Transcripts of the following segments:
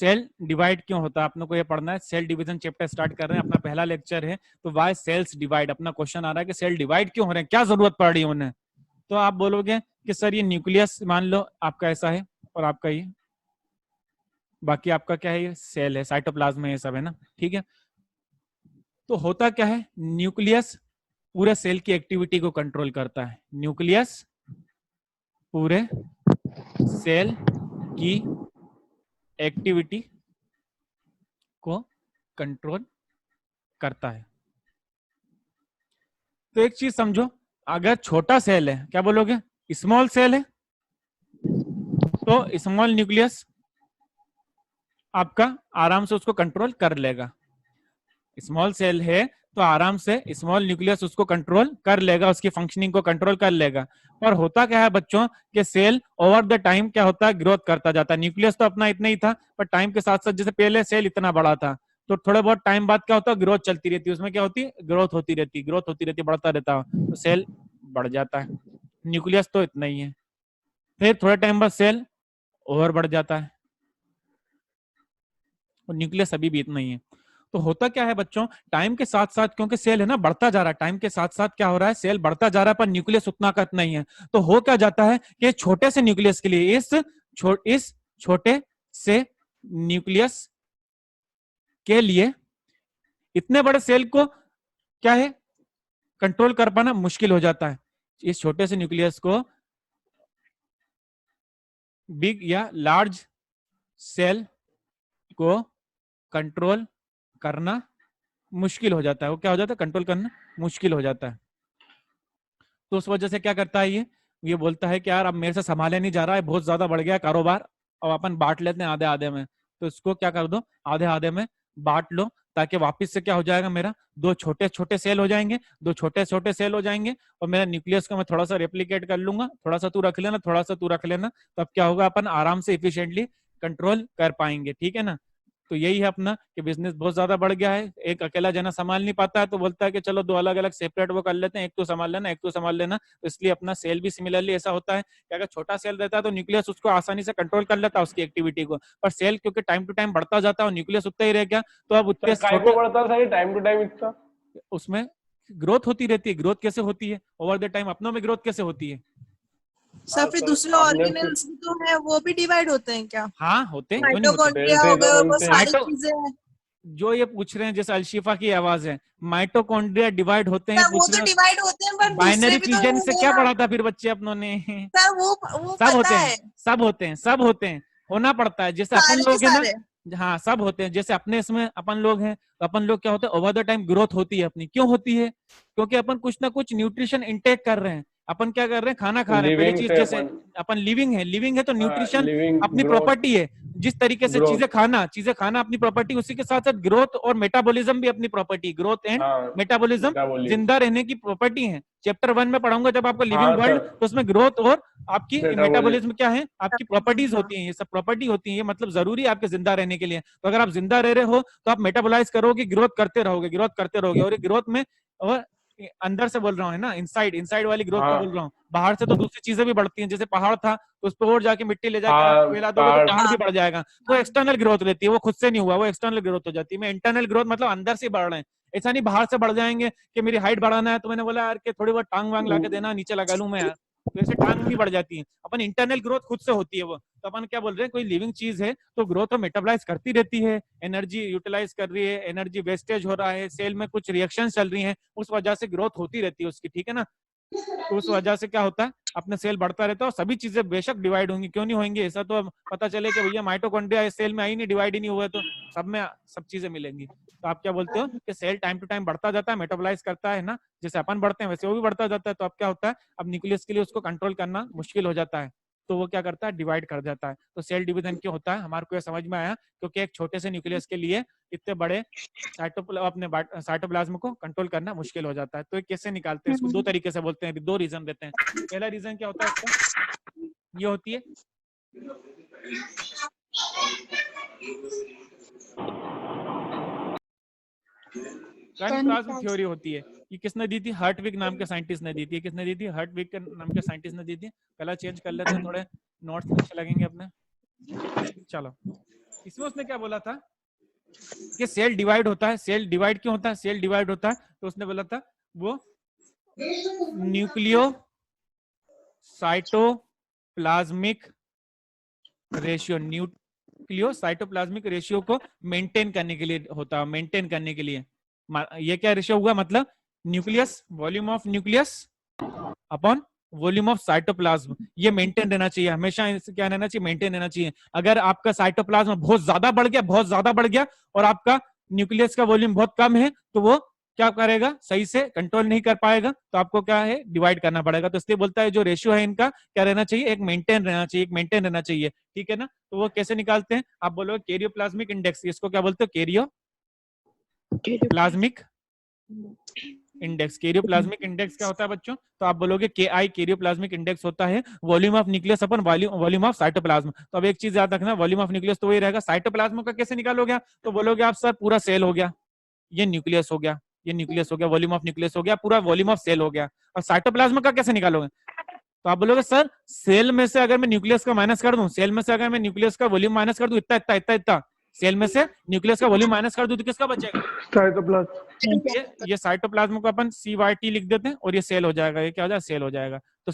Cell divide क्यों होता है, आपने को ये पढ़ना है। सेल डिवीजन चैप्टर स्टार्ट कर रहे हैं, अपना पहला लेक्चर है, तो वाई सेल्स डिवाइड, अपना क्वेश्चन आ रहा है कि सेल डिवाइड क्यों हो रहे हैं, क्या जरूरत पड़ रही है उन्हें। तो आप बोलोगे कि सर ये न्यूक्लियस मान लो आपका ऐसा है और आपका ये, बाकी आपका क्या है, ये सेल है, साइटोप्लाज्म है, ये सब है ना, ठीक है। तो होता क्या है, न्यूक्लियस पूरे सेल की एक्टिविटी को कंट्रोल करता है। न्यूक्लियस पूरे सेल की एक्टिविटी को कंट्रोल करता है। तो एक चीज समझो, अगर छोटा सेल है, क्या बोलोगे, स्मॉल सेल है, तो स्मॉल न्यूक्लियस आपका आराम से उसको कंट्रोल कर लेगा। स्मॉल सेल है तो आराम से स्मॉल न्यूक्लियस उसको कंट्रोल कर लेगा, उसकी फंक्शनिंग को कंट्रोल कर लेगा। और होता क्या है बच्चों कि सेल ओवर द टाइम क्या होता है, ग्रोथ करता जाता है। न्यूक्लियस तो अपना इतना ही था, पर टाइम के साथ साथ जैसे पहले सेल इतना बड़ा था, तो थोड़े बहुत टाइम बाद क्या होता है, ग्रोथ चलती रहती है, उसमें क्या होती है, ग्रोथ होती रहती, ग्रोथ होती रहती, बढ़ता रहता है, तो सेल बढ़ जाता है। न्यूक्लियस तो इतना ही है, फिर थोड़े टाइम बाद सेल ओवर बढ़ जाता है, और न्यूक्लियस अभी भी इतना ही है। तो होता क्या है बच्चों, टाइम के साथ साथ, क्योंकि सेल है ना बढ़ता जा रहा है, टाइम के साथ साथ क्या हो रहा है, सेल बढ़ता जा रहा है, पर न्यूक्लियस उतना का नहीं है। तो हो क्या जाता है कि छोटे से न्यूक्लियस के लिए, इस छोटे से न्यूक्लियस के लिए इतने बड़े सेल को क्या है, कंट्रोल कर पाना मुश्किल हो जाता है। इस छोटे से न्यूक्लियस को बिग या लार्ज सेल को कंट्रोल करना मुश्किल हो जाता है। वो क्या हो जाता है, कंट्रोल करना मुश्किल हो जाता है। तो उस वजह से क्या करता है, ये बोलता है कि यार अब मेरे से संभाले नहीं जा रहा है, बहुत ज्यादा बढ़ गया कारोबार, अब अपन बांट लेते हैं आधे आधे में। तो इसको क्या कर दो, आधे आधे में बांट लो, ताकि वापस से क्या हो जाएगा, मेरा दो छोटे छोटे सेल हो जाएंगे, दो छोटे छोटे सेल हो जाएंगे, और मेरा न्यूक्लियस को मैं थोड़ा सा रेप्लिकेट कर लूंगा, थोड़ा सा तू रख लेना, थोड़ा सा तू रख लेना, तो अब क्या होगा, अपन आराम से इफिशियंटली कंट्रोल कर पाएंगे, ठीक है ना। तो यही है अपना कि बिजनेस बहुत ज्यादा बढ़ गया है, एक अकेला जना संभाल नहीं पाता है, तो बोलता है कि चलो दो अलग अलग सेपरेट वो कर लेते हैं, एक तो संभाल लेना, एक तो संभाल लेना। तो इसलिए अपना सेल भी सिमिलरली ऐसा होता है कि अगर छोटा सेल रहता है तो न्यूक्लियस उसको आसानी से कंट्रोल कर लेता है, उसकी एक्टिविटी को। पर सेल क्योंकि टाइम टू टाइम बढ़ता जाता है और न्यूक्लियस उतना ही रह गया, तो अब उतने छोटे बढ़ता है टाइम टू टाइम इतना, उसमें ग्रोथ होती रहती है। ग्रोथ कैसे होती है, ओवर द टाइम अपनों में ग्रोथ कैसे होती है। सर फिर दूसरे ऑर्गेनेल्स भी तो है, वो भी डिवाइड होते हैं क्या? हाँ होते हैं, क्यों नहीं होते। माइटोकॉन्ड्रिया हो गए, वो सारी चीजें हैं। जो ये पूछ रहे हैं, जैसे अलशिफा की आवाज है, माइटोकॉन्ड्रिया डिवाइड होते हैं, सर वो पूछ तो रहे डिवाइड होते हैं, पर बाइनरी दूसरे भी तो फिजन से होंगे क्या ना। पढ़ा था फिर बच्चे अपनों ने। सर वो सब पता होते हैं, है, सब होते हैं, सब होते हैं, होना पड़ता है। जैसे अपन सारे के लोग है ना, सारे। हाँ सब होते हैं। जैसे अपने इसमें अपन लोग हैं, तो अपन लोग क्या होता है, ओवर द टाइम ग्रोथ होती है अपनी। क्यों होती है, क्योंकि अपन कुछ ना कुछ न्यूट्रिशन इंटेक कर रहे हैं। अपन क्या कर रहे हैं, खाना खा रहे हैं, पहली लिविंग चीज। से जैसे अपन लिविंग है, लिविंग है तो न्यूट्रिशन लिविंग अपनी ग्रोथ प्रॉपर्टी है। जिस तरीके से ग्रोथ चीजें खाना अपनी प्रॉपर्टी, उसी के साथ साथ ग्रोथ और मेटाबॉलिज्म भी अपनी property. Growth and metabolism metabolism. जिंदा रहने की प्रॉपर्टी है। चैप्टर 1 में पढ़ाऊंगा जब आपको लिविंग हाँ वर्ल्ड, सर, तो उसमें ग्रोथ और आपकी मेटाबॉलिज्म मेटाबॉलिज्म क्या है, आपकी प्रॉपर्टीज होती हैं। ये सब प्रॉपर्टी होती है, ये मतलब जरूरी है आपके जिंदा रहने के लिए। तो अगर आप जिंदा रह रहे हो तो आप मेटाबोलाइज करोगे, ग्रोथ करते रहोगे, ग्रोथ करते रहोगे। और ये ग्रोथ में, और अंदर से बोल रहा हूँ ना, इनसाइड, इनसाइड वाली ग्रोथ को बोल रहा हूँ। बाहर से तो दूसरी चीजें भी बढ़ती हैं, जैसे पहाड़ था तो उस पर और जाके मिट्टी ले जाके आप फैला दोगे तो पहाड़ भी बढ़ जाएगा। तो एक्सटर्नल ग्रोथ रहती है, वो खुद से नहीं हुआ, वो एक्सटर्नल ग्रोथ हो जाती है। मैं इंटरनल ग्रोथ मतलब अंदर से बढ़ रहे हैं, ऐसा नहीं बाहर से बढ़ जाएंगे कि मेरी हाइट बढ़ाना है तो मैंने बोला यार कि थोड़ी बहुत टांग वांग ला के देना, नीचे लगा लूं मैं यार, तो ऐसे टांग नहीं बढ़ जाती है। अपन इंटरनल ग्रोथ खुद से होती है वो। तो अपन क्या बोल रहे हैं, कोई लिविंग चीज है तो ग्रोथ तो मेटाबलाइज करती रहती है, एनर्जी यूटिलाइज कर रही है, एनर्जी वेस्टेज हो रहा है, सेल में कुछ रिएक्शन चल रही है, उस वजह से ग्रोथ होती रहती है उसकी, ठीक है ना। तो उस वजह से क्या होता है, अपने सेल बढ़ता रहता है, और सभी चीजें बेशक डिवाइड होंगी, क्यों नहीं होंगी। ऐसा तो पता चले कि भैया माइटोकॉन्ड्रिया इस सेल में आई नहीं, डिवाइड ही नहीं हुआ, तो सब में सब चीजें मिलेंगी। तो आप क्या बोलते हो कि सेल टाइम टू टाइम बढ़ता जाता है, मेटाबोलाइज करता है ना, जैसे अपन बढ़ते हैं वैसे वो भी बढ़ता जाता है। तो अब क्या होता है, अब न्यूक्लियस के लिए उसको कंट्रोल करना मुश्किल हो जाता है, तो वो क्या करता है, डिवाइड कर जाता है। तो सेल डिवीजन क्यों होता है, हमारे को यह समझ में आया, क्योंकि एक छोटे से न्यूक्लियस के लिए इतने बड़े अपने साइटोप्लाज्म को कंट्रोल करना मुश्किल हो जाता है। तो कैसे निकालते हैं इसको, दो तरीके से बोलते हैं, दो रीजन देते हैं। पहला रीजन क्या होता है इसका, ये होती है कर्नप्लाज्म थ्योरी होती है। ये किसने दी थी, हर्टविग नाम के साइंटिस्ट ने दी थी। किसने दी थी, हर्टविग के नाम के साइंटिस्ट ने दी थी। कलर चेंज कर लेते हैं, थोड़े नोट्स अच्छे लगेंगे अपने। चलो, इसमें उसने क्या बोला था कि सेल डिवाइड होता है। सेल डिवाइड क्यों होता है? सेल डिवाइड होता है तो उसने बोला था वो nucleo cytoplasmic ratio, nucleo cytoplasmic ratio को मेंटेन करने के लिए होता है, मेंटेन करने के लिए। ये क्या रेशियो हुआ? मतलब nucleus, volume of nucleus upon volume of cytoplasm, ये मेंटेन रहना चाहिए हमेशा। क्या रहना चाहिए? मेंटेन रहना चाहिए। अगर आपका साइटोप्लाज्म बहुत ज्यादा बढ़ गया, बहुत ज्यादा बढ़ गया, और आपका न्यूक्लियस का वॉल्यूम बहुत कम है, तो वो क्या करेगा? सही से कंट्रोल नहीं कर पाएगा, तो आपको क्या है? डिवाइड करना पड़ेगा। तो इसलिए बोलता है जो रेशियो है इनका क्या रहना चाहिए? एक मेंटेन रहना चाहिए, एक मेंटेन रहना चाहिए। ठीक है ना? तो वो कैसे निकालते हैं? आप बोलोगे कैरियोप्लाज्मिक इंडेक्स, इसको क्या बोलते हो? Karyoplasmic index. कैरियोप्लाज्मिक इंडेक्स क्या होता है बच्चों? तो आप बोलोगे के आई, कैरियोप्लाज्मिक इंडेक्स होता है volume of nucleus upon volume of cytoplasm. तो अब एक चीज याद रखना, वॉल्यूम ऑफ न्यूक्लियस तो वही रहेगा, साइटोप्लाज्म का कैसे निकालोगे? तो बोलोगे आप सर पूरा सेल हो गया, ये न्यूक्लियस हो गया, ये न्यूक्लियस हो गया, वॉल्यूम ऑफ न्यूक्लियस हो गया, पूरा वॉल्यूम ऑफ सेल हो गया। और साइटोप्लाज्म का कैसे निकालोगे? तो आप बोलोगे सर सेल में से अगर मैं न्यूक्लियस का माइनस कर दूं, सेल में से अगर मैं न्यूक्लियस का वॉल्यूम माइनस कर दूं, इतना इतना इतना इतना, सेल में से न्यूक्लियस का वॉल्यूम माइनस कर दूं तो किसका बचेगा? साइटोप्लाज्म। ये साइटोप्लाज्म को अपन CYT लिख देते हैं और ये सेल हो जाएगा। ये क्या हो जाएगा? सेल हो जाएगा। तो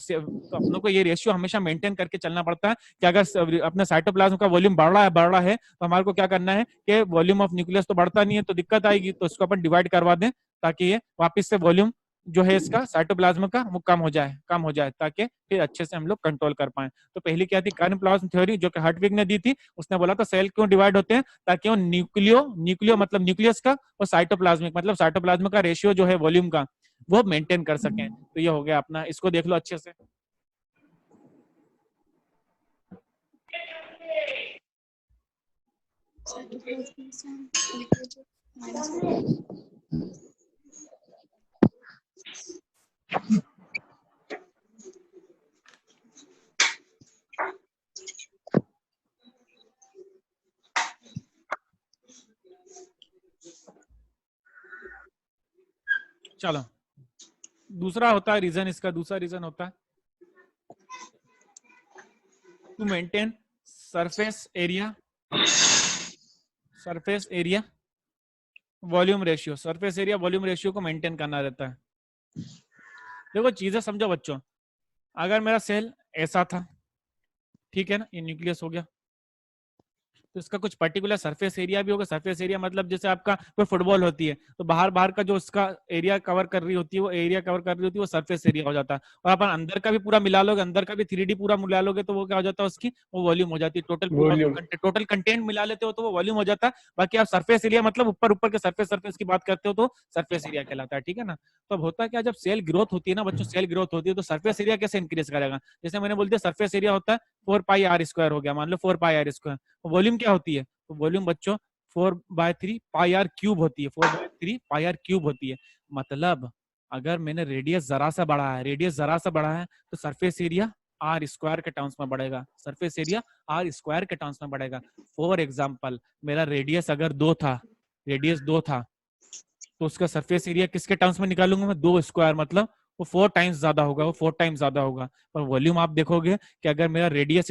अपनों को ये रेशियो हमेशा मेंटेन करके चलना पड़ता है कि अगर अपने साइटोप्लाज्म का वॉल्यूम बढ़ रहा है तो हमारे को क्या करना है कि वॉल्यूम ऑफ न्यूक्लियस तो बढ़ता नहीं है, तो दिक्कत आएगी, तो इसको अपन डिवाइड करवा दें ताकि ये वापस से वॉल्यूम जो है इसका साइटोप्लाज्म का वो कम हो जाए ताकि फिर अच्छे से हम लोग कंट्रोल कर पाए। तो पहली क्या थी? कर्न प्लाज्म थ्योरी, जो कि हर्टविग ने दी थी। उसने बोला था सेल क्यों डिवाइड होते हैं? ताकि वो न्यूक्लियो मतलब न्यूक्लियस का, और साइटोप्लाज्मिक मतलब साइटोप्लाज्म का रेशियो जो है वॉल्यूम का, वो मेंटेन कर सकें। तो ये हो गया अपना, इसको देख लो अच्छे से। चलो दूसरा होता है रीजन, इसका दूसरा रीजन होता है to maintain surface area volume ratio. Surface area volume ratio को मेंटेन करना रहता है। देखो चीजें समझो बच्चों, अगर मेरा सेल ऐसा था, ठीक है ना, ये न्यूक्लियस हो गया, तो इसका कुछ पर्टिकुलर सरफेस एरिया भी होगा। सरफेस एरिया मतलब जैसे आपका कोई फुटबॉल होती है तो बाहर बाहर का जो उसका एरिया कवर कर रही होती है, वो एरिया कवर कर रही होती है, वो सरफेस एरिया हो जाता है। और अपन अंदर का भी पूरा मिला लोगे, अंदर का भी 3D पूरा मिला लोगे, तो वो क्या हो जाता है? उसकी वो वॉल्यूम हो जाती है। टोटल कंटेंट मिला लेते हो तो वो वॉल्यूम हो जाता है। बाकी आप सरफेस एरिया मतलब ऊपर ऊपर के सरफेस की बात करते हो तो सरफेस एरिया कहलाता है। ठीक है ना? तो अब होता है क्या, जब सेल ग्रोथ होती है ना बच्चों, सेल ग्रोथ होती है तो सरफेस एरिया कैसे इंक्रीज करेगा? जैसे मैंने बोल दिया सरफेस एरिया होता है 4πr² हो गया, मान लो 4πr²। वॉल्यूम क्या होती है? तो वॉल्यूम बच्चों 4/3πr³ होती है, 4/3πr³ होती है। मतलब अगर मैंने रेडियस जरा सा बढ़ा है तो सरफेस एरिया R² के टर्म्स में बढ़ेगा, सरफेस एरिया R² के टर्म्स में बढ़ेगा। फॉर एग्जाम्पल मेरा रेडियस अगर 2 था तो उसका सरफेस एरिया किसके टर्म्स में निकालूंगा मैं? 2², मतलब वो 4 टाइम्स ज्यादा होगा, पर वॉल्यूम आप देखोगे कि अगर मेरा रेडियस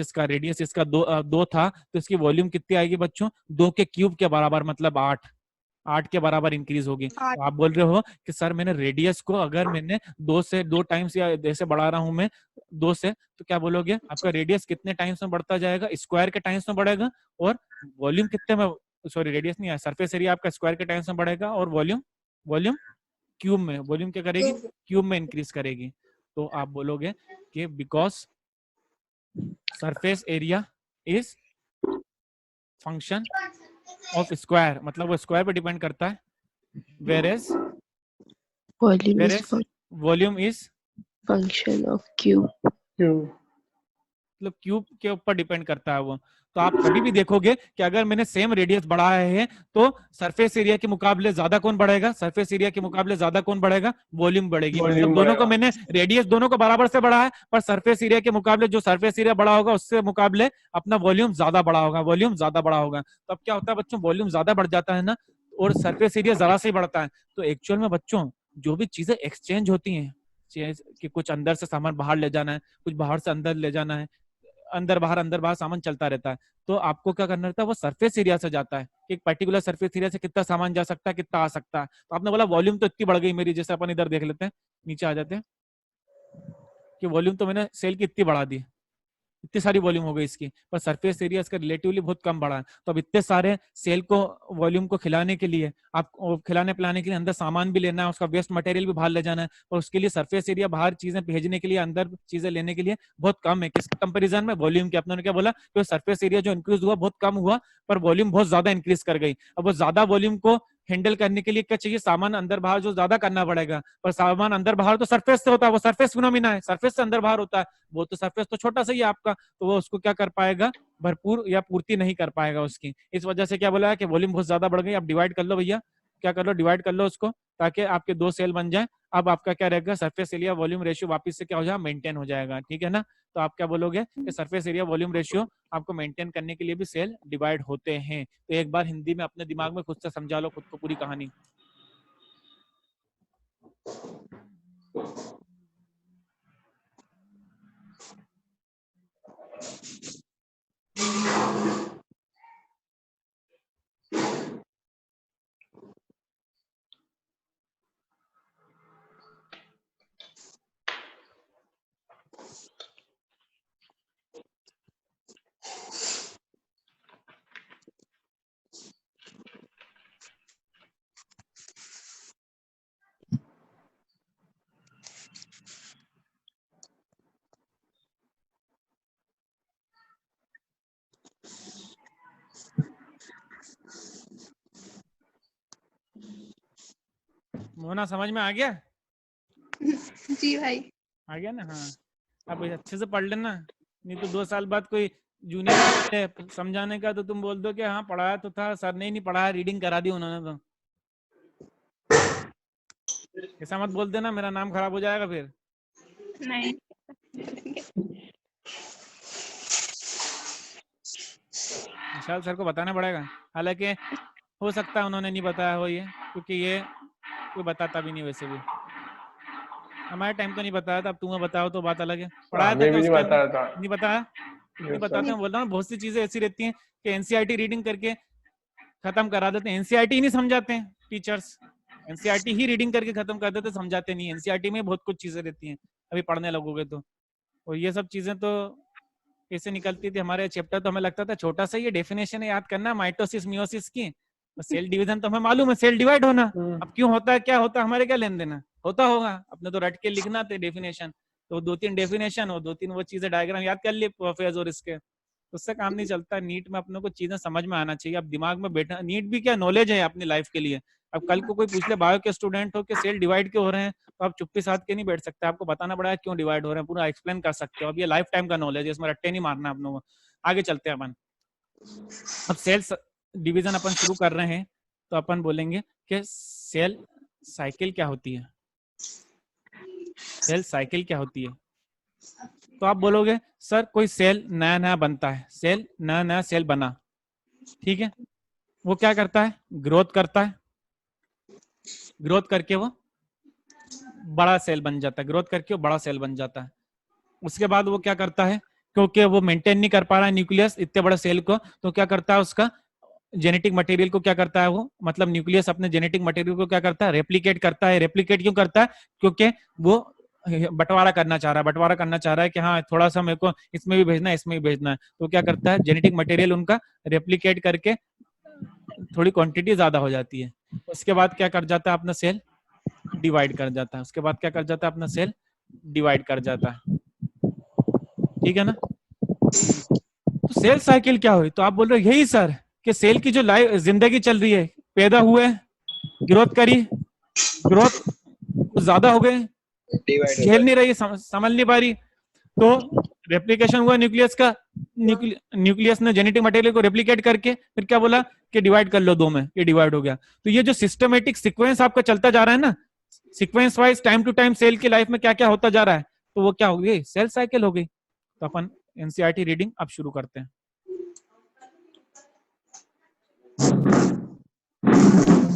इसका 2 था तो इसकी वॉल्यूम कितनी आएगी बच्चों? 2 के क्यूब के बराबर, मतलब 8 के बराबर इंक्रीज होगी। तो आप बोल रहे हो कि सर मैंने रेडियस को अगर मैंने 2 टाइम्स या जैसे बढ़ा रहा हूं मैं 2 से, तो क्या बोलोगे आपका रेडियस कितने टाइम्स में बढ़ता जाएगा? स्क्वायर के टाइम्स में बढ़ेगा। और वॉल्यूम कितने में, सॉरी रेडियस नहीं है, सरफेस एरिया आपका स्क्वायर के टाइम्स में बढ़ेगा, और वॉल्यूम क्यूब में, वॉल्यूम क्या करेगी? क्यूब में इंक्रीज करेगी। तो आप बोलोगे कि because surface area is function of square, मतलब वो स्क्वायर पे डिपेंड करता है, whereas volume is function of cube, मतलब क्यूब के ऊपर डिपेंड करता है वो। तो आप कभी भी देखोगे कि अगर मैंने सेम रेडियस बढ़ाया है तो सरफेस एरिया के मुकाबले ज्यादा कौन बढ़ेगा? वॉल्यूम बढ़ेगी। मतलब दोनों को मैंने रेडियस दोनों को बराबर से बढ़ा है, पर सरफेस एरिया के मुकाबले जो सरफेस एरिया बड़ा होगा उससे मुकाबले अपना वॉल्यूम ज्यादा बड़ा होगा। तो अब क्या होता है बच्चों, वॉल्यूम ज्यादा बढ़ जाता है ना, और सरफेस एरिया जरा से ही बढ़ता है। तो एक्चुअल में बच्चों जो भी चीजें एक्सचेंज होती हैं कि कुछ अंदर से सामान बाहर ले जाना है, कुछ बाहर से अंदर ले जाना है, अंदर बाहर सामान चलता रहता है। तो आपको क्या करना रहता है, वो सरफेस एरिया से जाता है कि एक पर्टिकुलर सरफेस एरिया से कितना सामान जा सकता है, कितना आ सकता है। तो आपने बोला वॉल्यूम तो इतनी बढ़ गई मेरी, जैसे अपन इधर देख लेते हैं, नीचे आ जाते हैं कि वॉल्यूम तो मैंने सेल की इतनी बढ़ा दी, इतनी सारी वॉल्यूम हो गई इसकी, पर सरफेस एरिया इसका रिलेटिवली बहुत कम बढ़ा है। तो अब इतने सारे सेल को वॉल्यूम को खिलाने के लिए, आप खिलाने पिलाने के लिए अंदर सामान भी लेना है, उसका वेस्ट मटेरियल भी बाहर ले जाना है, और उसके लिए सरफेस एरिया बाहर चीजें भेजने के लिए, अंदर चीजें लेने के लिए बहुत कम है। किसके कंपेरिजन में? वॉल्यूम के। अपने क्या बोला कि सरफेस एरिया जो इंक्रीज हुआ बहुत कम हुआ, पर वॉल्यूम बहुत ज्यादा इंक्रीज कर गई। अब वो ज्यादा वॉल्यूम को हैंडल करने के लिए क्या चाहिए? सामान अंदर बाहर जो ज्यादा करना पड़ेगा। पर सामान अंदर बाहर तो सरफेस से होता है, वो सरफेस फिनोमिना है, सरफेस से अंदर बाहर होता है। वो तो सरफेस तो छोटा सा ही है आपका, तो वो उसको क्या कर पाएगा? भरपूर या पूर्ति नहीं कर पाएगा उसकी। इस वजह से क्या बोला है कि वॉल्यूम बहुत ज्यादा बढ़ गई। अब डिवाइड कर लो भैया, क्या कर लो, डिवाइड कर लो उसको, ताकि आपके दो सेल बन जाए। अब आपका क्या रहेगा? सरफेस एरिया वॉल्यूम रेशियो वापस से क्या हो जाएगा? मेंटेन हो जाएगा। ठीक है ना? तो आप क्या बोलोगे कि सरफेस एरिया वॉल्यूम रेशियो आपको मेंटेन करने के लिए भी सेल डिवाइड होते हैं। तो एक बार हिंदी में अपने दिमाग में खुद से समझा लो खुद को पूरी कहानी। मोना समझ में आ गया? जी भाई। आ गया ना? हाँ, अब अच्छे से पढ़ लेना, नहीं तो 2 साल बाद कोई जूनियर समझाने का तो तुम बोल दो कि हाँ पढ़ाया तो था सर ने, ही नहीं पढ़ाया, रीडिंग करा दी उन्होंने। तो ऐसा मत बोल देना, मेरा नाम खराब हो जाएगा फिर। नहीं। विशाल सर को बताना पड़ेगा, हालांकि हो सकता है उन्होंने नहीं बताया हो ये, क्योंकि ये कोई बताता भी नहीं वैसे भी। हमारे टाइम तो नहीं बताया था, अब तुम्हें बताओ तो बात अलग है। पढ़ाया था हमें क्या भी उस नहीं टाइम? बताया था। नहीं बताया? नहीं बताते हैं, बोल रहा हूँ बहुत सी चीजें ऐसी रहती हैं कि एनसीईआरटी रीडिंग करके खत्म करा देते हैं। एनसीईआरटी ही नहीं समझाते हैं टीचर्स, एनसीईआरटी ही रीडिंग करके खत्म कर देते, समझाते नहीं। एनसीईआरटी में बहुत कुछ चीजें रहती हैं, अभी पढ़ने लगोगे तो। और ये सब चीजें तो कैसे निकलती थी हमारे चैप्टर, तो हमें लगता था छोटा सा ये डेफिनेशन याद करना माइटोसिस मियोसिस की, तो सेल डिवीजन तो हमें मालूम है, सेल डिवाइड होना। अब क्यों होता है, क्या होता है, हमारे क्या लेन देना, होता होगा, अपने तो रट के लिखना थे डेफिनेशन। तो 2-3 डेफिनेशन और 2-3 वो चीजें डायग्राम याद कर लिए प्रोफेसर, और इसके उससे काम नहीं चलता। नीट में अपने को चीजें समझ में आना चाहिए, अब दिमाग में बैठा। नीट भी क्या नॉलेज है अपनी लाइफ के लिए। अब कल को कोई पूछ ले बायो के स्टूडेंट हो कि सेल डिवाइड क्यों हो रहे हैं, तो आप चुप्पी साध के नहीं बैठ सकते, आपको बताना पड़ेगा क्यों डिवाइड हो रहे हैं, पूरा एक्सप्लेन कर सकते हो। अब ये लाइफ टाइम का नॉलेज है, इसमें रट्टे नहीं मारना अपनों को। आगे चलते हैं अपन। अब सेल डिवीजन अपन शुरू कर रहे हैं, तो अपन बोलेंगे कि सेल साइकिल क्या होती है। सेल साइकिल क्या होती है? तो आप बोलोगे सर कोई सेल नया नया बनता है, सेल नया नया सेल बना, ठीक है, वो क्या करता है? ग्रोथ करता है, ग्रोथ करके वो बड़ा सेल बन जाता है, ग्रोथ करके वो बड़ा सेल बन जाता है। उसके बाद वो क्या करता है, क्योंकि वो मेंटेन नहीं कर पा रहा है न्यूक्लियस इतने बड़े सेल को, तो क्या करता है, उसका जेनेटिक मटेरियल को क्या करता है वो, मतलब न्यूक्लियस अपने जेनेटिक मटेरियल को क्या करता है? रेप्लिकेट करता है। रेप्लिकेट क्यों करता है? क्योंकि वो बंटवारा करना चाह रहा है, बंटवारा करना चाह रहा है कि हाँ थोड़ा सा मेरे को इसमें भी भेजना है, इसमें भी भेजना है। तो क्या करता है? जेनेटिक मटेरियल उनका रेप्लिकेट करके थोड़ी क्वांटिटी ज्यादा हो जाती है। उसके बाद क्या कर जाता है अपना सेल? डिवाइड कर जाता है। उसके बाद क्या कर जाता है अपना सेल? डिवाइड कर जाता है। ठीक है ना? तो सेल साइकिल क्या हुई? तो आप बोल रहे हो यही सर कि सेल की जो लाइफ जिंदगी चल रही है, पैदा हुए, ग्रोथ करी, ग्रोथ ज्यादा हो गए, झेल नहीं रही, समझ नहीं पा रही, तो रेप्लिकेशन हुआ न्यूक्लियस का, न्यूक्लियस ने जेनेटिक मटेरियल को रेप्लिकेट करके फिर क्या बोला कि डिवाइड कर लो 2 में, ये डिवाइड हो गया। तो ये जो सिस्टमेटिक सीक्वेंस आपका चलता जा रहा है ना, sequence wise time to time cell की लाइफ में क्या क्या होता जा रहा है, तो वो क्या हो गई? सेल साइकिल हो गई। तो अपन एनसीईआरटी रीडिंग अब शुरू करते हैं।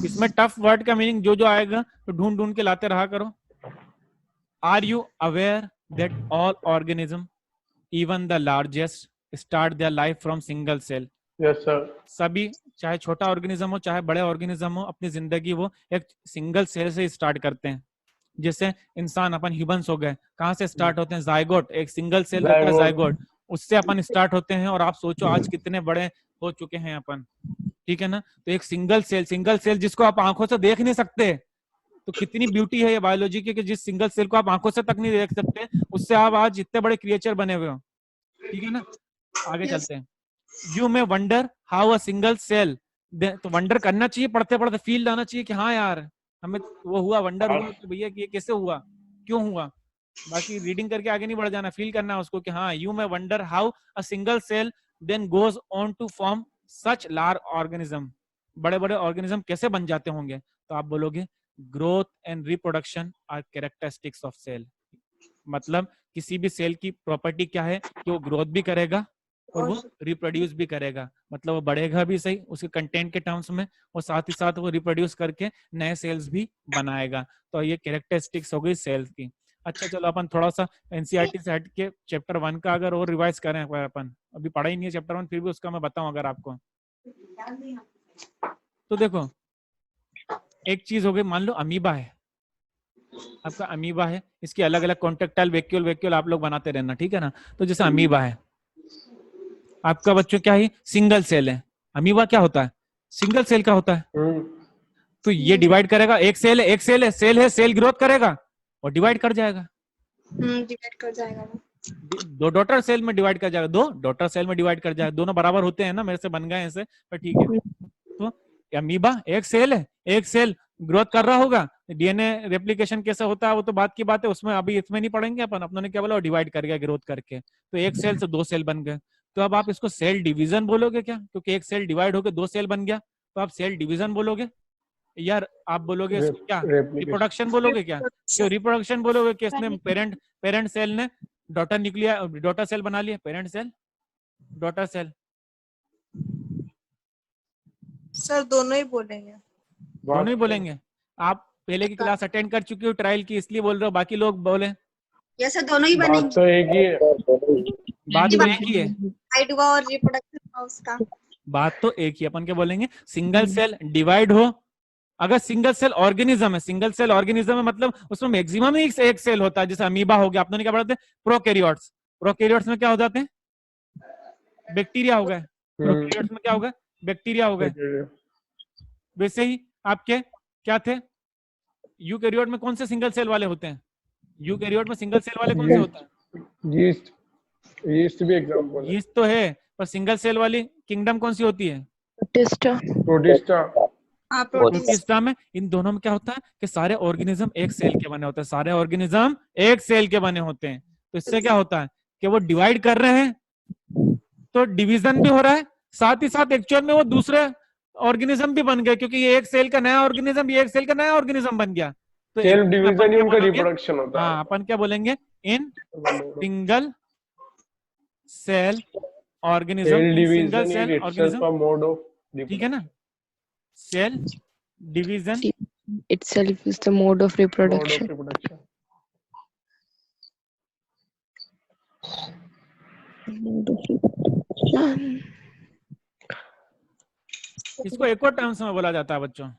इसमें टफ वर्ड का मीनिंग जो जो आएगा तो ढूंढ ढूंढ के लाते रहा करो। Are you aware that all organism even the largest start their life from single cell. Yes sir. सभी, चाहे छोटा ऑर्गेनिज्म हो चाहे बड़े ऑर्गेनिज्म हो, अपनी जिंदगी वो एक सिंगल सेल से स्टार्ट करते हैं। जैसे इंसान अपन ह्यूमंस हो गए, कहाँ से स्टार्ट होते हैं? जायगोट, एक सिंगल सेल होता है जायगोट, उससे अपन स्टार्ट होते हैं। और आप सोचो आज कितने बड़े हो चुके हैं अपन, ठीक है ना। तो एक सिंगल सेल जिसको आप आंखों से देख नहीं सकते, तो कितनी ब्यूटी है ये बायोलॉजी की कि जिस सिंगल सेल को आप आंखों से तक नहीं देख सकते, उससे आप आज इतने बड़े क्रिएचर बने हुए हो, ठीक है ना। आगे चलते हैं। You may wonder how a single cell, तो वंडर करना चाहिए, पढ़ते पढ़ते फील लाना चाहिए कि हाँ यार हमें वो हुआ, वंडर हुआ कि भैया कि ये कैसे हुआ, क्यों हुआ। बाकी रीडिंग करके आगे नहीं बढ़ जाना, फील करना है उसको कि हाँ, you may wonder how a single cell then goes on to form such large organism, बड़े बड़े ऑर्गेनिज्म कैसे बन जाते होंगे। तो आप बोलोगे growth and reproduction are characteristics of cell. मतलब किसी भी सेल की प्रॉपर्टी क्या है कि वो ग्रोथ भी करेगा और वो रिप्रोड्यूस भी करेगा, मतलब वो बढ़ेगा भी सही उसके कंटेंट के टर्म्स में, और साथ ही साथ वो रिप्रोड्यूस करके नए सेल्स भी बनाएगा। तो ये कैरेक्टरिस्टिक्स हो गई सेल्स की। अच्छा चलो अपन थोड़ा सा एनसीईआरटी से हट के चैप्टर 1 का अगर और रिवाइज करें, अपन अभी पढ़ा ही नहीं है चैप्टर 1, फिर भी उसका मैं बताऊं अगर आपको। तो देखो एक चीज हो गई, मान लो अमीबा है, आपका अमीबा है, इसकी अलग अलग कॉन्टेक्टाइल वैक्यूल आप लोग बनाते रहना, ठीक है ना। तो जैसे अमीबा है आपका बच्चों, क्या है? सिंगल सेल है। अमीबा क्या होता है? सिंगल सेल का होता है। तो ये डिवाइड करेगा, एक सेल है, सेल ग्रोथ करेगा और डिवाइड कर जाएगा, डिवाइड कर जाएगा वो। दो डॉटर सेल में डिवाइड कर जाएगा, दो डॉटर सेल में डिवाइड कर जाएगा, दोनों बराबर होते हैं ना, मेरे से बन गए ऐसे, पर ठीक है। तो अमीबा एक सेल है, एक सेल ग्रोथ कर रहा होगा, डीएनए रेप्लिकेशन कैसे होता है वो तो बात की बात है, उसमें अभी इसमें नहीं पढ़ेंगे अपन। अपनों ने क्या बोला, डिवाइड कर गया ग्रोथ करके, तो एक सेल से दो सेल बन गए। तो अब आप इसको सेल डिवीजन बोलोगे क्या? क्योंकि एक सेल डिवाइड होकर दो सेल बन गया, तो आप सेल डिवीजन बोलोगे यार, आप बोलोगे इसको क्या, रिप्रोडक्शन बोलोगे क्या? क्यों रिप्रोडक्शन बोलोगे कि इसने पेरेंट सेल ने डॉटर सेल बना लिया, parent cell daughter cell. Sir दोनों ही बोलेंगे। दोनों ही बोलेंगे। आप पहले की क्लास अटेंड कर चुकी हो ट्रायल की, इसलिए बोल रहे हो, बाकी लोग बोले यस सर दोनों ही बनेंगे। बात तो एक ही है, बात तो एक ही है, हाइट हुआ और रिप्रोडक्शन हुआ उसका। बात तो एक ही। अपन क्या बोलेंगे, सिंगल सेल डिवाइड हो, अगर सिंगल सेल ऑर्गेनिज्म है, सिंगल सेल ऑर्गेनिज्म है मतलब उसमें मैक्सिमम ही एक सेल होता है। जैसे अमीबा हो गया, आपने क्या पढ़ा था, प्रोकैरियोट्स, प्रोकैरियोट्स में क्या हो जाते हैं, बैक्टीरिया हो गए, प्रोकैरियोट्स में क्या हो गए, बैक्टीरिया हो गए। वैसे ही आपके क्या थे, यूकैरियोट में कौन से सिंगल सेल वाले होते हैं, यूकैरियोट में सिंगल सेल वाले कौन से होते हैं? यीस्ट भी एग्जांपल है। यीस्ट तो है, पर सिंगल सेल वाली किंगडम कौन सी होती है? प्रोटिस्टा में। इन दोनों में क्या होता है कि सारे ऑर्गेनिज्म एक सेल के बने होते हैं, सारे ऑर्गेनिज्म एक सेल के बने होते हैं। तो इससे क्या होता है कि वो डिवाइड कर रहे हैं तो डिवीजन भी हो रहा है, साथ ही साथ एक्चुअल में वो दूसरे ऑर्गेनिज्म भी बन गए, क्योंकि ये एक सेल का नया ऑर्गेनिज्म, ये एक सेल का नया ऑर्गेनिज्म बन गया। तो सेल्फ डिवीजन ही उनका रिप्रोडक्शन होता है। हाँ, अपन क्या बोलेंगे, in single cell organism, single cell organism, ठीक है ना। Cell division itself is the mode of reproduction. इसको एक और टर्म्स में बोला जाता है बच्चों,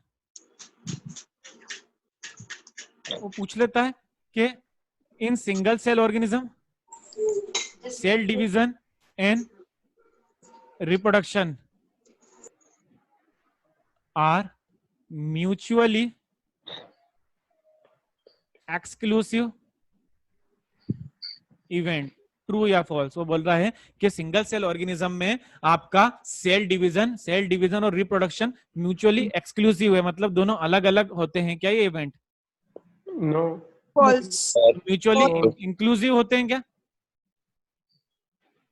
वो पूछ लेता है कि in single cell organism cell division and reproduction are mutually exclusive event, true या फॉल्स। वो बोल रहा है कि सिंगल सेल ऑर्गेनिज्म में आपका सेल डिवीजन और रिप्रोडक्शन म्यूचुअली एक्सक्लूसिव है, मतलब दोनों अलग अलग होते हैं क्या ये event? No, false. Mutually inclusive होते हैं क्या?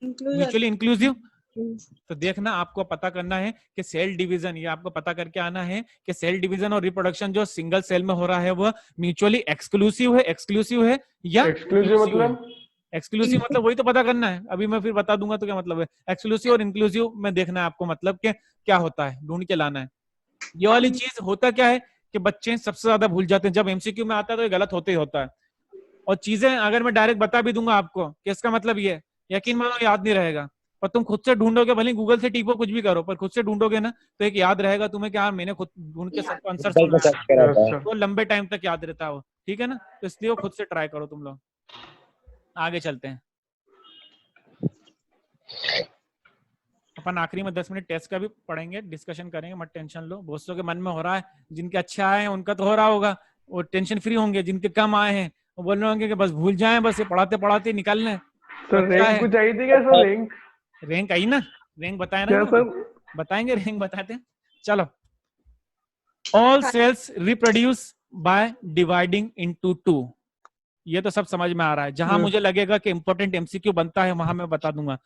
Mutually inclusive. तो देखना, आपको पता करना है कि सेल डिवीजन, ये आपको पता करके आना है कि सेल डिवीजन और रिप्रोडक्शन जो सिंगल सेल में हो रहा है वो म्यूचुअली एक्सक्लूसिव है या एक्सक्लूसिव मतलब एक्सक्लूसिव मतलब वही तो पता करना है, अभी मैं फिर बता दूंगा तो क्या मतलब है। एक्सक्लूसिव और इंक्लूसिव में देखना है आपको, मतलब कि क्या होता है, ढूंढ के लाना है। ये वाली चीज होता क्या है कि बच्चे सबसे ज्यादा भूल जाते हैं, जब एमसीक्यू में आता है तो ये गलत होते ही होता है। और चीजें अगर मैं डायरेक्ट बता भी दूंगा आपको कि इसका मतलब ये यकीन मानो याद नहीं रहेगा, पर तुम खुद से ढूंढोगे, भले गूगल से टीपो कुछ भी करो, पर खुद से ढूंढोगे ना तो एक याद रहेगा तुम्हें कि यार मैंने खुद ढूंढ के सबको आंसर गूगल पे सुना सर्च करा था। अच्छा तो लंबे टाइम तक याद रहता है वो, ठीक है ना। तो इसलिए वो खुद से ट्राई करो तुम लोग। आगे चलते हैं, अपन आखिरी में 10 मिनट टेस्ट का भी पढ़ेंगे, डिस्कशन करेंगे, मत टेंशन लो। बहुत से के मन में हो रहा है, जिनके अच्छे आए हैं उनका तो हो रहा होगा, वो टेंशन फ्री होंगे, जिनके कम आए हैं वो बोल रहे होंगे कि बस भूल जाएं, बस ये पढ़ाते पढ़ाते निकाल लें। तो अच्छा रैंक है, कुछ आई थी क्या सर? रैंक रैंक आई ना, रैंक बताए क्या ना सर? बताएंगे, रैंक बताते हैं। चलो, all cells reproduce by dividing into 2, ये तो सब समझ में आ रहा है। जहां मुझे लगेगा कि इंपॉर्टेंट एमसीक्यू बनता है वहां मैं बता दूंगा।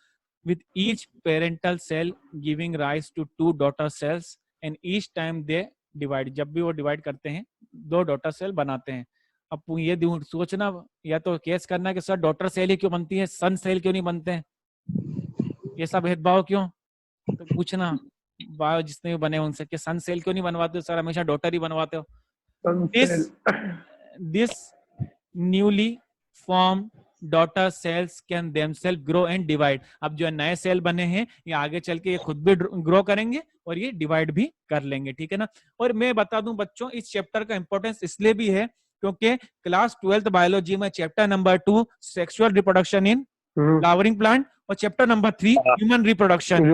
with each parental cell giving rise to 2 daughter cells and each time they divide, जब भी वो डिवाइड करते हैं 2 डॉटर सेल बनाते हैं। अब ये सोचना या तो केस करना कि सर डॉटर सेल ही क्यों बनती है, सन सेल क्यों नहीं बनते हैं, ये सब भेदभाव क्यों, तो पूछना बायो जितने भी बने उनसे कि सन सेल क्यों नहीं बनवाते हो सर, हमेशा डॉटर ही बनवाते हो। This newly form daughter cells can themselves grow and divide. अब जो नए सेल बने हैं ये आगे चल के ये खुद भी ग्रो करेंगे और ये डिवाइड भी कर लेंगे, ठीक है ना। और मैं बता दूं बच्चों, इस चैप्टर का इंपॉर्टेंस इसलिए भी है क्योंकि क्लास 12th बायोलॉजी में chapter number 2 sexual reproduction in flowering plant और चैप्टर नंबर 3 ह्यूमन रिप्रोडक्शन,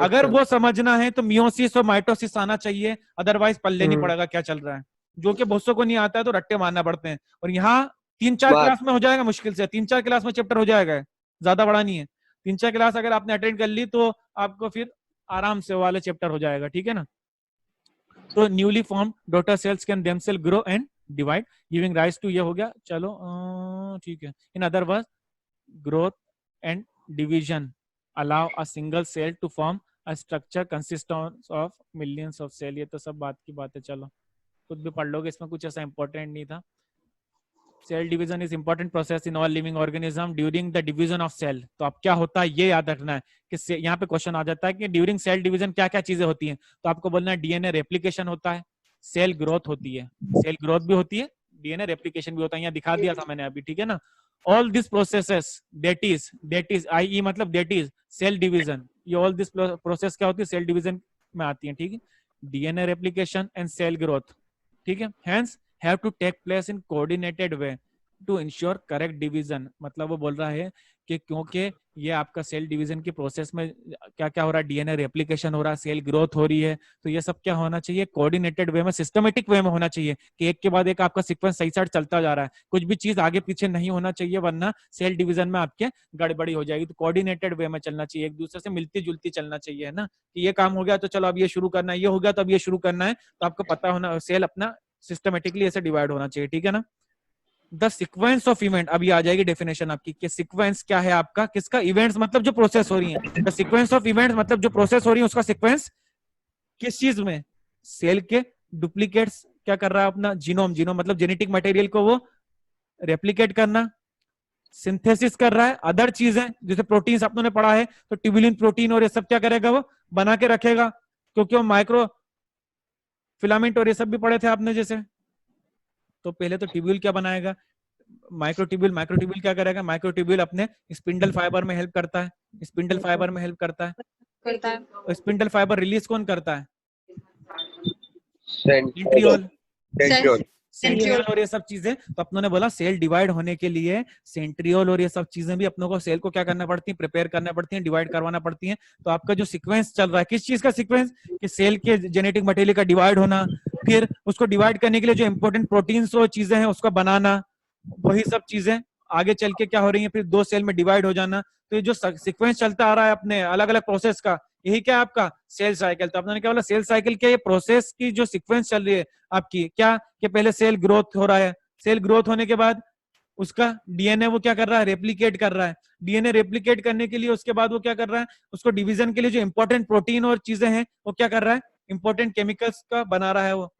अगर वो समझना है तो मियोसिस और माइटोसिस आना चाहिए, अदरवाइज पल्ले नहीं पड़ेगा क्या चल रहा है, जो कि बहुत को नहीं आता है तो रट्टे मारना पड़ते हैं। और यहाँ 3-4 क्लास में हो जाएगा, मुश्किल से 3-4 क्लास में चैप्टर हो जाएगा, ज्यादा बड़ा नहीं है। 3-4 क्लास अगर आपने अटेंड कर ली तो आपको फिर आराम से वाले चैप्टर हो जाएगा, ठीक है ना। तो newly form daughter cells can themselves grow and divide giving rise to, ये हो गया, चलो ठीक है। In other word growth and division allow a single cell to form a structure consisting of millions of cell, ये तो सब बात की बात है, चलो खुद भी पढ़ लोगे, इसमें कुछ ऐसा इंपॉर्टेंट नहीं था। Cell division is important process in all living organism during the division of cell. तो अब क्या होता है ये याद रखना है कि यहाँ पे क्वेश्चन आ जाता है कि ड्यूरिंग सेल डिवीजन क्या क्या चीजें होती हैं, तो आपको बोलना है डीएनए रेप्लिकेशन होता है, सेल ग्रोथ होती है, सेल ग्रोथ भी होती है, डीएनए रेप्लिकेशन भी होता है, यहाँ दिखा दिया था मैंने अभी, ठीक है ना। All this processes that is I मतलब दैट इज सेल डिवीजन, ये ऑल दिस प्रोसेस क्या होती है, सेल डिवीजन में आती है, ठीक है। DNA replication and cell growth, ठीक है, hence have to take place in coordinated way to ensure correct division. मतलब वो बोल रहा है कि क्योंकि ये आपका सेल डिवीजन की प्रोसेस में क्या क्या हो रहा है, डीएनए रेप्लिकेशन हो रहा है, सेल ग्रोथ हो रही है, तो ये सब क्या होना चाहिए, कोऑर्डिनेटेड वे में, सिस्टमेटिक वे में होना चाहिए कि एक के बाद एक आपका सीक्वेंस सही साइड चलता जा रहा है, कुछ भी चीज आगे पीछे नहीं होना चाहिए, वरना सेल डिवीजन में आपके गड़बड़ी हो जाएगी। तो कोऑर्डिनेटेड वे में चलना चाहिए, एक दूसरे से मिलती जुलती चलना चाहिए, है ना, कि ये काम हो गया तो चलो अब ये शुरू करना है, ये हो गया तो अब ये शुरू करना है, तो आपको पता होना सेल अपना सिस्टमेटिकली ऐसे डिवाइड होना चाहिए, ठीक है ना। द सीक्वेंस ऑफ इवेंट, अभी आ जाएगी डेफिनेशन आपकी कि सीक्वेंस क्या है आपका, किसका, इवेंट्स मतलब जो प्रोसेस हो रही है, द सीक्वेंस ऑफ इवेंट्स मतलब जो प्रोसेस हो रही है उसका सीक्वेंस किस चीज में, सेल के डुप्लीकेट्स क्या कर रहा है अपना जीनोम, जीनोम मतलब जेनेटिक मटेरियल को वो रेप्लिकेट करना, सिंथेसिस कर रहा है, अदर चीजें जैसे प्रोटीन्स आपने पढ़ा है तो ट्यूबुलिन प्रोटीन और ये सब क्या करेगा, वो बना के रखेगा, क्योंकि वो माइक्रो फिलामेंट और ये सब भी पढ़े थे आपने जैसे। तो पहले तो ट्यूब्यूल क्या बनाएगा, माइक्रोट्यूब्यूल, माइक्रोट्यूब्यूल क्या करेगा, माइक्रोट्यूब्यूल अपने स्पिंडल फाइबर में हेल्प करता है, स्पिंडल फाइबर में हेल्प करता है, स्पिंडल फाइबर रिलीज कौन करता है, सेंट्रियोल, सेंट्रियोल और ये सब चीजें। तो अपनों ने बोला सेल डिवाइड होने के लिए सेंट्रियोल और ये सब चीजें भी अपनों को सेल को क्या करना पड़ती है, प्रिपेयर करना पड़ती है, डिवाइड करवाना पड़ती है। तो आपका जो सीक्वेंस चल रहा है किस चीज का सीक्वेंस, कि सेल के जेनेटिक मटेरियल का डिवाइड होना, फिर उसको डिवाइड करने के लिए जो इंपॉर्टेंट प्रोटीन्स और चीजें हैं उसका बनाना, वही सब चीजें आगे चल के क्या हो रही है, फिर 2 सेल में डिवाइड हो जाना। तो ये जो सीक्वेंस चलता आ रहा है अपने अलग अलग प्रोसेस का, यही क्या आपका सेल साइकिल। तो आपने क्या बोला, सेल साइकिल के ये प्रोसेस की जो सीक्वेंस चल रही है आपकी, क्या कि पहले सेल ग्रोथ हो रहा है, सेल ग्रोथ होने के बाद उसका डीएनए वो क्या कर रहा है, रेप्लिकेट कर रहा है, डीएनए रेप्लिकेट करने के लिए उसके बाद वो क्या कर रहा है, उसको डिवीजन के लिए जो इंपॉर्टेंट प्रोटीन और चीजें हैं वो क्या कर रहा है, इंपॉर्टेंट केमिकल्स का बना रहा है वो।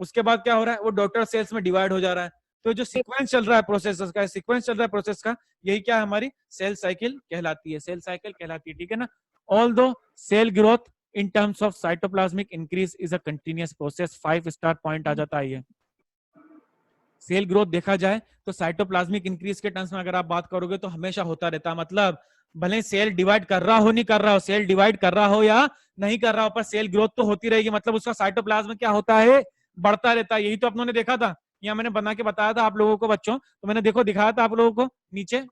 उसके बाद क्या हो रहा है, वो डॉटर सेल्स में डिवाइड हो जा रहा है। तो जो सीक्वेंस चल रहा है प्रोसेस का, सीक्वेंस चल रहा है प्रोसेस का, यही क्या हमारी सेल साइकिल कहलाती है, सेल साइकिल कहलाती है, ठीक है ना। Although cell growth in terms of cytoplasmic increase is a continuous process, 5 star point आ जाता है ये। सेल ग्रोथ देखा जाए तो साइटोप्लाज्मिक इंक्रीज के टर्म्स में अगर आप बात करोगे तो हमेशा होता रहता है, मतलब भले सेल डिवाइड कर रहा हो नहीं कर रहा हो, सेल डिवाइड कर रहा हो या नहीं कर रहा हो, पर सेल ग्रोथ तो होती रहेगी, मतलब उसका साइटोप्लाज्म क्या होता है, बढ़ता रहता है। यही तो अपनों ने देखा था, यहाँ मैंने बना के बताया था आप लोगों को बच्चों, तो मैंने देखो दिखाया था आप लोगों को नीचे,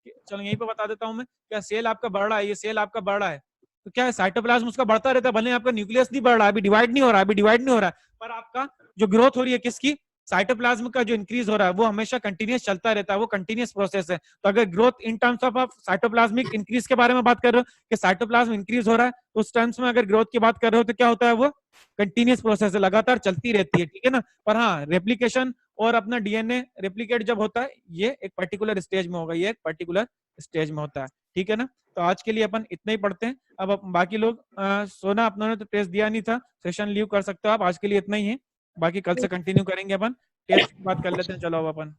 चलो यहीं पे बता देता हूं मैं, क्या सेल आपका बढ़ रहा है, ये सेल आपका बढ़ रहा है, तो क्या है साइटोप्लाज्म उसका बढ़ता रहता है, भले आपका न्यूक्लियस नहीं बढ़ रहा है, अभी डिवाइड नहीं हो रहा है, अभी डिवाइड नहीं हो रहा है, पर आपका जो ग्रोथ हो रही है किसकी, साइटोप्लाज्म का जो इंक्रीज हो रहा है वो हमेशा कंटिन्यूस चलता रहता है, वो कंटिन्यूस प्रोसेस है। तो अगर ग्रोथ इन टर्म्स ऑफ आप साइटोप्लाज्मिक इंक्रीज के बारे में बात कर रहे हो कि साइटोप्लाज्म इंक्रीज हो रहा है, तो उस टर्म्स में अगर ग्रोथ की बात कर रहे हो तो क्या होता है, वो कंटिन्यूस प्रोसेस है, लगातार चलती रहती है, ठीक है ना। पर हाँ, रेप्लीकेशन और अपना डीएनए रेप्लीकेट जब होता है ये एक पर्टिकुलर स्टेज में होगा, ये एक पर्टिकुलर स्टेज में होता है, ठीक है ना। तो आज के लिए अपन इतना ही पढ़ते हैं। अब बाकी लोग सोना अपनों ने तो टेस्ट दिया नहीं था, सेशन लीव कर सकते हो आप, आज के लिए इतना ही है, बाकी कल से कंटिन्यू करेंगे अपन, टेस्ट की बात कर लेते हैं, चलो अब अपन।